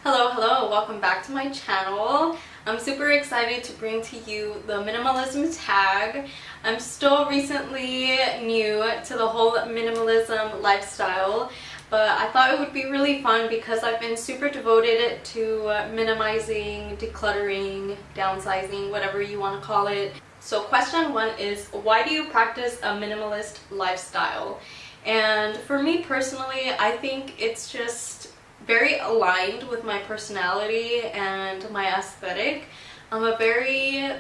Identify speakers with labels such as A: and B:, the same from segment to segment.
A: Hello, welcome back to my channel. I'm super excited to bring to you the minimalism tag. I'm still recently new to the whole minimalism lifestyle, but I thought it would be really fun because I've been super devoted to minimizing, decluttering, downsizing, whatever you want to call it. So question one is, why do you practice a minimalist lifestyle? And for me personally, I think it's just very aligned with my personality and my aesthetic. I'm a very,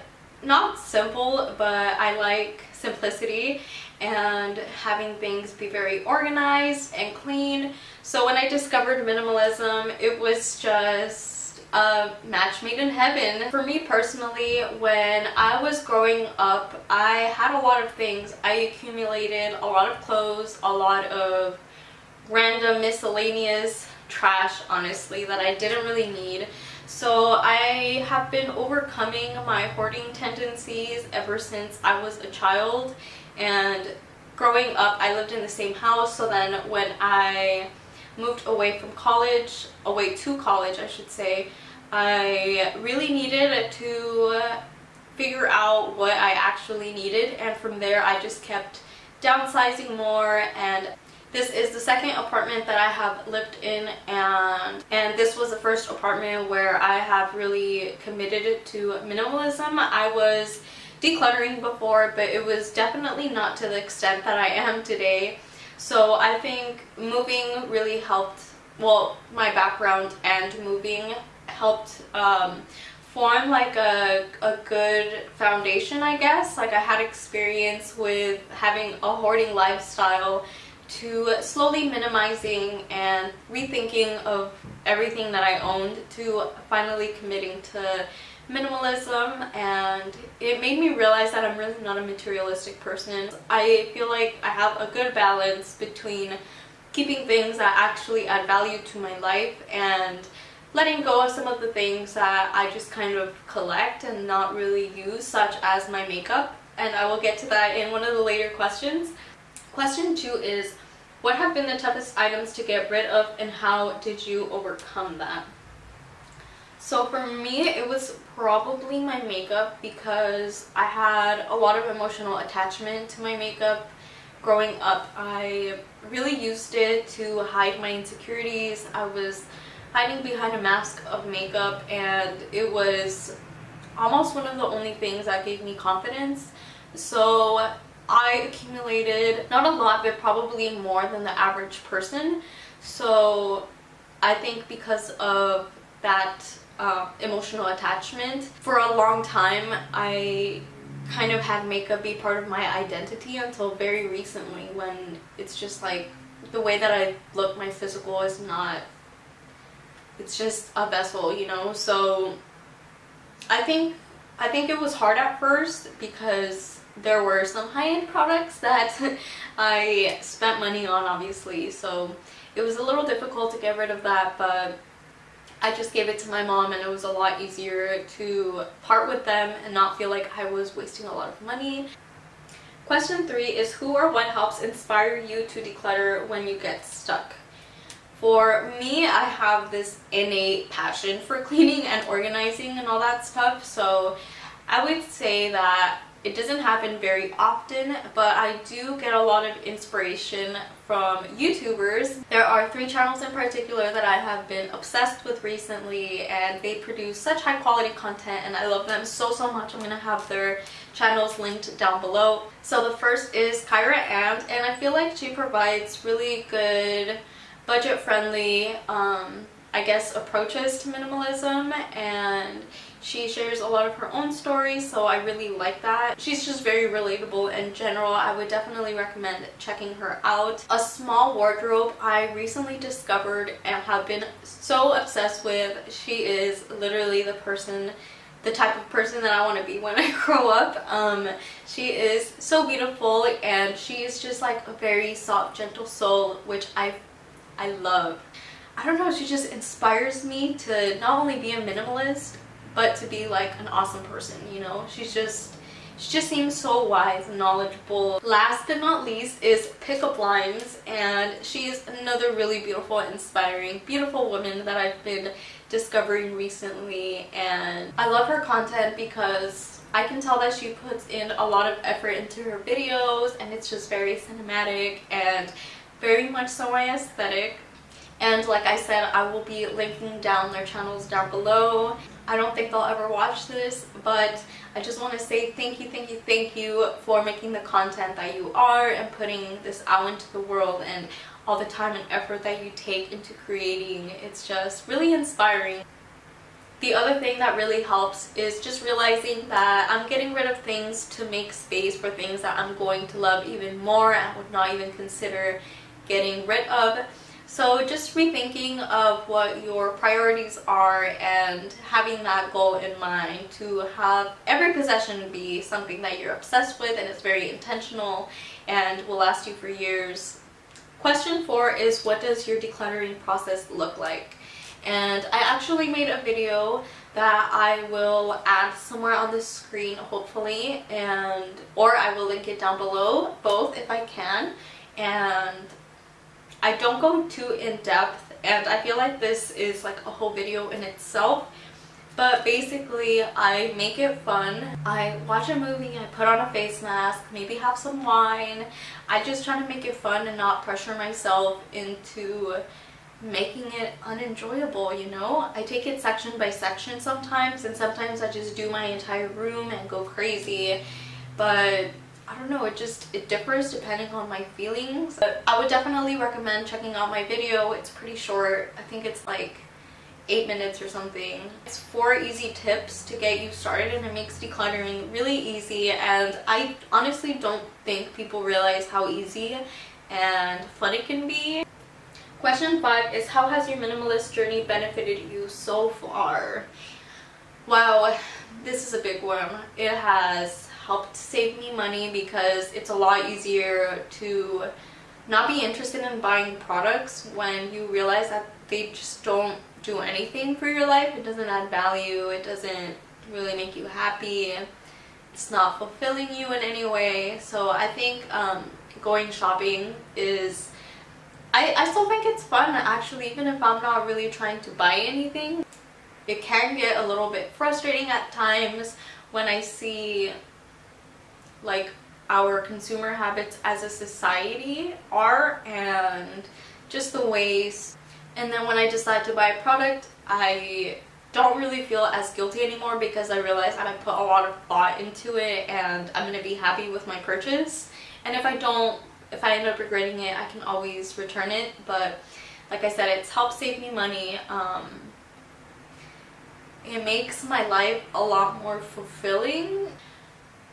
A: not simple, but I like simplicity and having things be very organized and clean. So when I discovered minimalism, it was just a match made in heaven. For me personally, when I was growing up, I had a lot of things. I accumulated a lot of clothes, a lot of random miscellaneous trash, honestly, that I didn't really need. So I have been overcoming my hoarding tendencies ever since I was a child. And growing up, I lived in the same house, so then when I moved away to college I should say, I really needed to figure out what I actually needed, and from there I just kept downsizing more. And this is the second apartment that I have lived in, and this was the first apartment where I have really committed to minimalism. I was decluttering before, but it was definitely not to the extent that I am today. So I think moving really helped, well, my background and moving helped form like a good foundation, I guess. Like, I had experience with having a hoarding lifestyle to slowly minimizing and rethinking of everything that I owned to finally committing to minimalism. And it made me realize that I'm really not a materialistic person. I feel like I have a good balance between keeping things that actually add value to my life and letting go of some of the things that I just kind of collect and not really use, such as my makeup. And I will get to that in one of the later questions. Question two is, what have been the toughest items to get rid of and how did you overcome that? So for me, it was probably my makeup, because I had a lot of emotional attachment to my makeup. Growing up, I really used it to hide my insecurities. I was hiding behind a mask of makeup, and it was almost one of the only things that gave me confidence. So I accumulated, not a lot, but probably more than the average person. So I think because of that emotional attachment, for a long time I kind of had makeup be part of my identity until very recently, when it's just like the way that I look, my physical is not, it's just a vessel, you know. So I think it was hard at first because there were some high-end products that I spent money on, obviously, so it was a little difficult to get rid of that, but I just gave it to my mom, and it was a lot easier to part with them and not feel like I was wasting a lot of money. Question three is, who or what helps inspire you to declutter when you get stuck? For me, I have this innate passion for cleaning and organizing and all that stuff, so I would say that it doesn't happen very often, but I do get a lot of inspiration from YouTubers. There are 3 channels in particular that I have been obsessed with recently, and they produce such high quality content and I love them so much. I'm gonna have their channels linked down below. So the first is Kyra Ann, and I feel like she provides really good budget-friendly I guess approaches to minimalism, and she shares a lot of her own stories, so I really like that. She's just very relatable in general. I would definitely recommend checking her out. A small wardrobe I recently discovered and have been so obsessed with. She is literally the type of person that I want to be when I grow up. She is so beautiful, and she is just like a very soft, gentle soul, which I love. I don't know, she just inspires me to not only be a minimalist, but to be like an awesome person, you know. She's She just seems so wise and knowledgeable. Last but not least is Pickup Lines, and she is another really beautiful, inspiring, beautiful woman that I've been discovering recently. And I love her content because I can tell that she puts in a lot of effort into her videos, and it's just very cinematic and very much so my aesthetic. And like I said, I will be linking down their channels down below. I don't think they'll ever watch this, but I just want to say thank you for making the content that you are and putting this out into the world, and all the time and effort that you take into creating. It's just really inspiring. The other thing that really helps is just realizing that I'm getting rid of things to make space for things that I'm going to love even more and would not even consider getting rid of. So just rethinking of what your priorities are and having that goal in mind to have every possession be something that you're obsessed with and is very intentional and will last you for years. Question 4 is, what does your decluttering process look like? And I actually made a video that I will add somewhere on the screen hopefully, or I will link it down below, both if I can. And I don't go too in depth, and I feel like this is like a whole video in itself, but basically I make it fun. I watch a movie, I put on a face mask, maybe have some wine. I just try to make it fun and not pressure myself into making it unenjoyable, you know? I take it section by section sometimes, and sometimes I just do my entire room and go crazy, but I don't know, it differs depending on my feelings. But I would definitely recommend checking out my video. It's pretty short. I think it's like 8 minutes or something. It's 4 easy tips to get you started, and it makes decluttering really easy, and I honestly don't think people realize how easy and fun it can be. Question 5 is, how has your minimalist journey benefited you so far? Wow, this is a big one. It has helped save me money because it's a lot easier to not be interested in buying products when you realize that they just don't do anything for your life. It doesn't add value, it doesn't really make you happy, it's not fulfilling you in any way. So I think going shopping is, I still think it's fun actually, even if I'm not really trying to buy anything. It can get a little bit frustrating at times when I see like our consumer habits as a society are, and just the ways. And then when I decide to buy a product, I don't really feel as guilty anymore because I realize that I put a lot of thought into it and I'm gonna be happy with my purchase. And if I end up regretting it, I can always return it. But like I said, it's helped save me money. It makes my life a lot more fulfilling.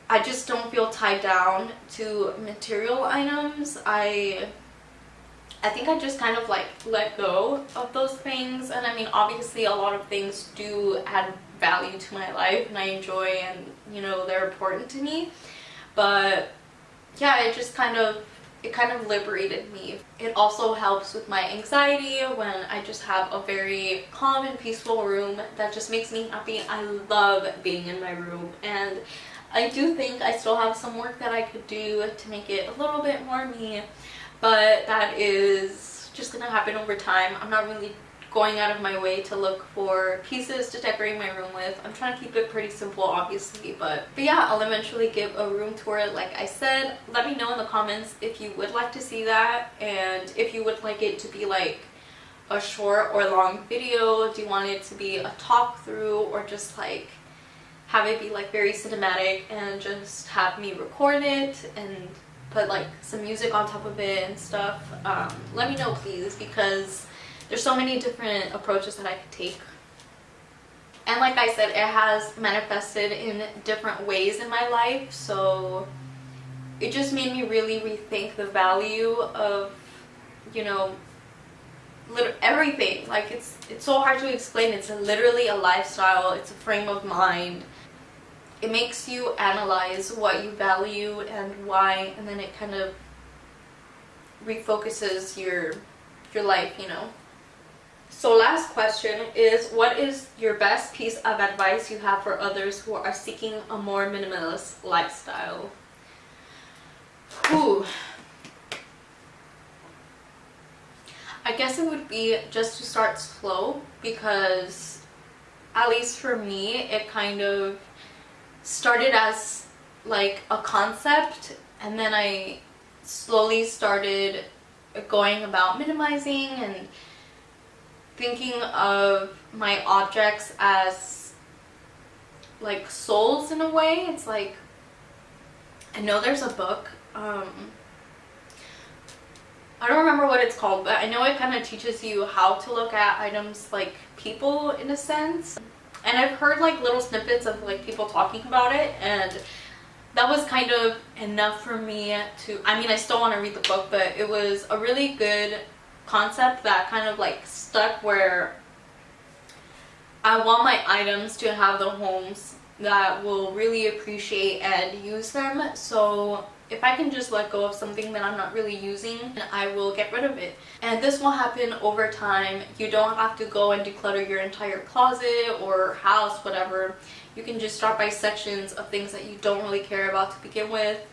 A: I just don't feel tied down to material items. I think I just kind of like let go of those things. And I mean, obviously a lot of things do add value to my life and I enjoy, and you know, they're important to me. But yeah, it kind of liberated me. It also helps with my anxiety when I just have a very calm and peaceful room that just makes me happy. I love being in my room, and I do think I still have some work that I could do to make it a little bit more me, but that is just gonna happen over time. I'm not really going out of my way to look for pieces to decorate my room with. I'm trying to keep it pretty simple, obviously, but yeah, I'll eventually give a room tour like I said. Let me know in the comments if you would like to see that, and if you would like it to be like a short or long video. Do you want it to be a talk through, or just like have it be like very cinematic and just have me record it and put like some music on top of it and stuff? Let me know please, because there's so many different approaches that I could take. And like I said, it has manifested in different ways in my life, so it just made me really rethink the value of, you know, everything. Like it's so hard to explain. It's literally a lifestyle, it's a frame of mind. It makes you analyze what you value and why, and then it kind of refocuses your life, you know. So last question is, what is your best piece of advice you have for others who are seeking a more minimalist lifestyle? Ooh. I guess it would be just to start slow, because at least for me, it kind of started as like a concept, and then I slowly started going about minimizing and thinking of my objects as like souls in a way. It's like, I know there's a book, I don't remember what it's called, but I know it kind of teaches you how to look at items like people in a sense. And I've heard like little snippets of like people talking about it, and that was kind of enough for me to, I mean, I still want to read the book, but it was a really good concept that kind of like stuck, where I want my items to have the homes that will really appreciate and use them. So if I can just let go of something that I'm not really using, I will get rid of it. And this will happen over time. You don't have to go and declutter your entire closet or house, whatever. You can just start by sections of things that you don't really care about to begin with.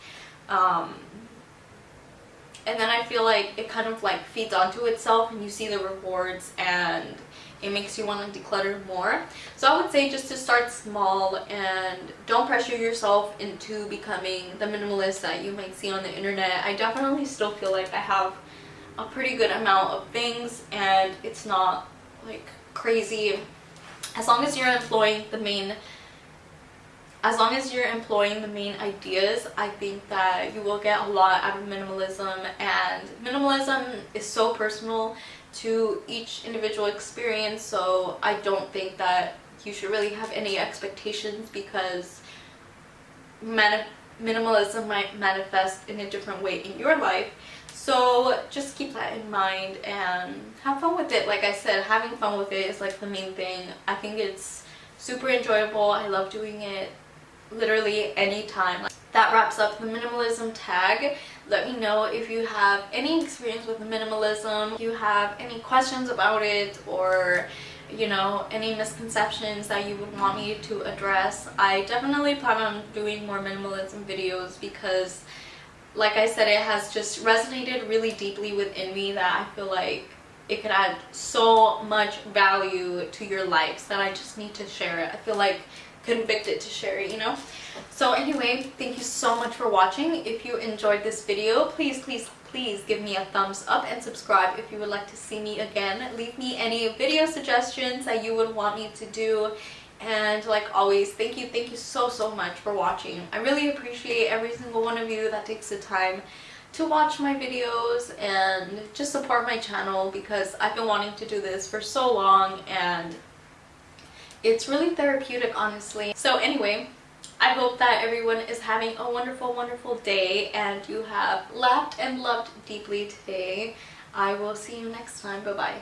A: And then I feel like it kind of like feeds onto itself, and you see the rewards, and it makes you want to declutter more. So I would say just to start small, and don't pressure yourself into becoming the minimalist that you might see on the internet. I definitely still feel like I have a pretty good amount of things, and it's not like crazy. As long as you're employing the main ideas, I think that you will get a lot out of minimalism. And minimalism is so personal to each individual experience, so I don't think that you should really have any expectations, because minimalism might manifest in a different way in your life. So just keep that in mind and have fun with it. Like I said, having fun with it is like the main thing. I think it's super enjoyable. I love doing it literally anytime. That wraps up the minimalism tag. Let me know if you have any experience with minimalism, if you have any questions about it, or you know, any misconceptions that you would want me to address. I definitely plan on doing more minimalism videos, because like I said, it has just resonated really deeply within me, that I feel like it could add so much value to your lives that I just need to share it. I feel like convicted to share it, you know. So anyway, thank you so much for watching. If you enjoyed this video, please give me a thumbs up and subscribe if you would like to see me again. Leave me any video suggestions that you would want me to do, and like always, thank you so much for watching. I really appreciate every single one of you that takes the time to watch my videos and just support my channel, because I've been wanting to do this for so long, and it's really therapeutic, honestly. So anyway, I hope that everyone is having a wonderful day, and you have laughed and loved deeply today. I will see you next time. Bye bye.